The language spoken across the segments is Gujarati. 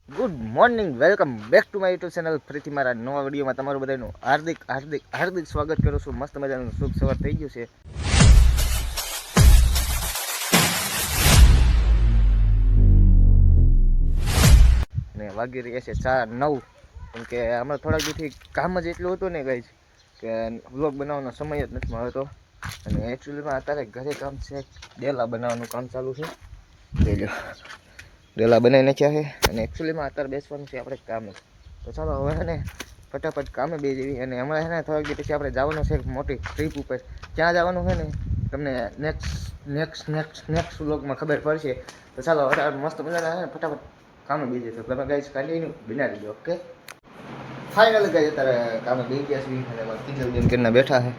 Good morning, welcome back to my YouTube channel. ફરીથી મારા નવા વિડીયોમાં તમારું બધાનું હાર્દિક હાર્દિક હાર્દિક સ્વાગત કરું છું. મસ્ત મજાનું શુભ સવાર થઈ ગયું છે ને વાગી રહ્યા છે 4:09. કેમ કે હમણાં થોડાક દિવસથી કામ જ એટલું હતું ને ગાઈઝ કે વ્લોગ બનાવવાનો સમય જ નથી મળતો. અને એકચ્યુઅલીમાં અત્યારે ઘરે કામ છે, ડેલા બનાવવાનું કામ ચાલુ છે. ડેલા બનાવી નાખ્યા છે અને એકચ્યુઅલીમાં અત્યારે બેસવાનું છે આપણે કામે. તો ચાલો હવે છે ને ફટાફટ કામે બે જેવી. અને હમણાં છે ને થોડાક દિવસ પછી આપણે જવાનું છે મોટી ટ્રીપ ઉપર. ક્યાં જવાનું છે ને તમને નેક્સ્ટ વ્લોગમાં ખબર પડશે. તો ચાલો અત્યારે મસ્ત મજાના છે ને ફટાફટ કામે બે જઈએ. તો તમે ગાઈસ કન્ટિન્યુ બનાવી દેજો. ઓકે, ફાઇનલ ગાઈસ અત્યારે કામે બે ગયા છીએ અને અમારા કિંજલ બેન કરીને બેઠા છે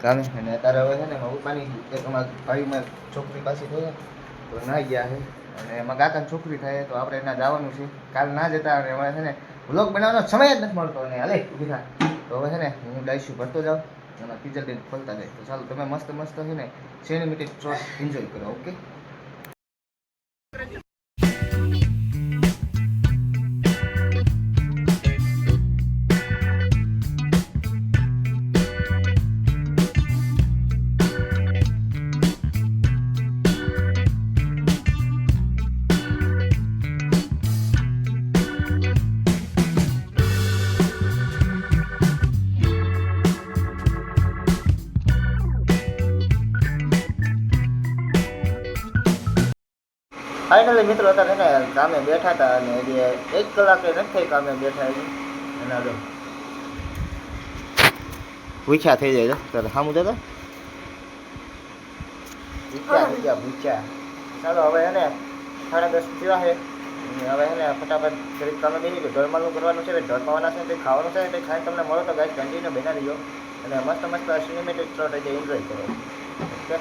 કામે. અને અત્યારે હવે છે ને ઉપરની એક અમારા ભાઈમાં છોકરી પાછી થઈ તો નાહી ગયા છે અને એમાં કાકાની છોકરી થાય તો આપણે એના જવાનું છે. કાલ ના જતા અને એમાં છે ને વ્લોગ બનાવવાનો સમય જ નથી મળતો. અને હાલે ઊભી થાય તો હવે છે ને હું ડાયશું ભરતો જાઉં એમાં કિંજલ બેન ખોલતા જાય. તો ચાલો તમે મસ્ત મસ્ત છે ને સિનેમેટિક શોટ એન્જોય કરો. ઓકે, ફાઇનલી મિત્રો અત્યારે ને કામે બેઠા હતા અને હજી 1 કલાકે નથી થઈ કામે બેઠા હજી. અને જો ભૂખ્યા થઈ જાય છે ત્યારે સામું જતા ભૂખ્યા થઈ ગયા ભૂખ્યા. ચાલો હવે એને 10:30 થયા છે અને હવે એને ફટાફટ શરીર કામે બેસી ગયું. ઢોરમાલનું કરવાનું છે, ઢોરમાવાના છે, કંઈ ખાવાનું છે, કંઈ ખાઈને તમને મળો તો ગાઈસ કન્ટિન્યુ બનાવી દો અને મસ્ત મસ્ત સિનેમેટિક શોટ એન્જોય કરો. ઓકે,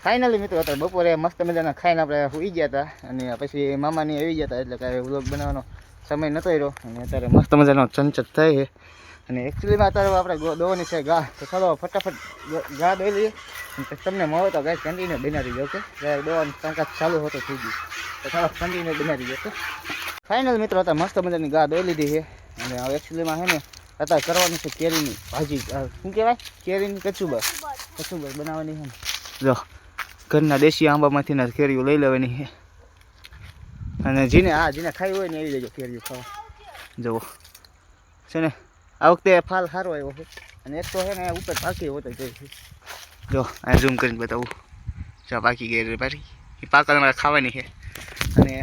ફાઇનલી મિત્રો અત્યારે બપોરે મસ્ત મજાના ખાઈને આપણે સૂઈ ગયા હતા અને પછી મામાની આવી ગયા હતા એટલે કાંઈ વ્લોગ બનાવવાનો સમય નહોતો રહ્યો. અને અત્યારે મસ્ત મજાનો ચંચત થાય છે અને એકચ્યુઅલીમાં અત્યારે આપણે દોવાની છે ઘા. તો ચાલો ફટાફટ ઘા દોઈ લઈએ. તમને મળો તો ગાય કન્ટિન્યુ બનાવી દો. ઓકે, દોવાનું કામકાજ ચાલુ હોતો થઈ ગયું તો ચાલો કન્ટિન્યુ બનાવી દો. ઓકે, ફાઇનલ મિત્રો અત્યારે મસ્ત મજાની ઘા દોઈ લીધી છે અને હવે એકચ્યુઅલીમાં છે ને અત્યારે કરવાની છે કેરીની ભાજી. શું કહેવાય? કેરીની કચુબર બનાવવાની છે ને. જો ઘરના દેશી આંબામાંથી ના કેરીઓ લઈ લેવાની છે અને જેને ખાઈ હોય ને એવી લેજો કેરીઓ ખાવા. જુઓ છે ને આ વખતે ફાલ સારો આવ્યો છે અને એક તો છે ને ઉપર પાકી હોતો જોઈએ છે. જો આ ઝૂમ કરીને બતાવું. જો પાકી ગઈ રે પાછી એ પાકા મારે ખાવાની છે. અને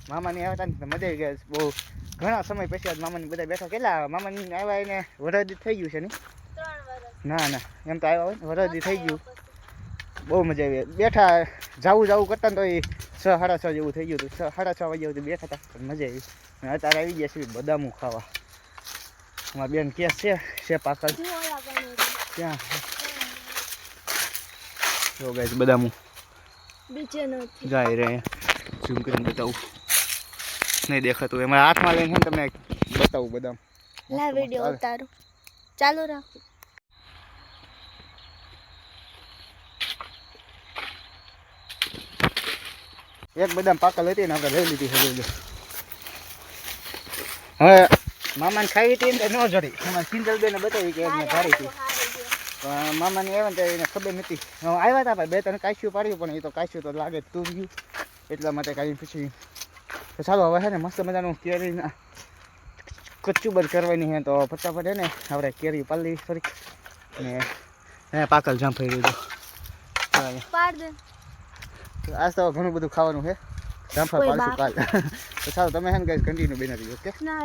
મામાની આવ્યા હતા ને મજા આવી ગઈ બહુ. ઘણા સમય પછી આજ મામાની બધા બેઠા. કેટલા મામાની આવ્યા એને વરદી થઈ ગયું છે ને? ના એમ તો આવ્યા હોય ને વરદી થઈ ગયું. બહુ મજા આવી. બેઠા જાવું કરતા ને તો એ 6:30 જેવું થઈ ગયું હતું. 6:30 વાગ્યા સુધી બેઠા હતા પણ મજા આવી. અને અત્યારે આવી ગયા છે બદામું ખાવા. અમારા બેન કેસ છે પાકલ ક્યાં જો ગાઈસ બદામું જાય રે. ઝૂમ કરીને બતાવું નહીં દેખાતું. એમાં હાથમાં લઈને તમને બતાવું બદામ. લા વિડિયો ઉતારો ચાલુ રાખો. એક બદામ પાકલ હતી ને આપણે લઈ લીધી છે. હવે મામાને ખાવી હતી ને ન જડી. એમાં કિંજલ બેને બતાવી કે એને ધારી હતી. પણ મામાની આવ્યા ને ત્યારે એને ખબર નથી આવ્યા હતા ભાઈ 2-3 કાશ્યું પાડ્યું પણ એ તો કાશ્યું તો લાગે તું ગયું એટલા માટે કાઢી પછી તો ચાલો હવે છે ને મસ્ત મજાનું કેરીના કચુબર કરવાની છે તો ફટાફટ છે ને આપણે કેરી પાડી થોડીક ને પાકલ જાંફાઈ રહ્યું પાડ દે તો આજ તો ઘણું બધું ખાવાનું છે જાંફા કોઈ પાડશું કાલ તો ચાલો તમે છે ને ગાઈસ કન્ટિન્યુ બની રહ્યો ઓકે ના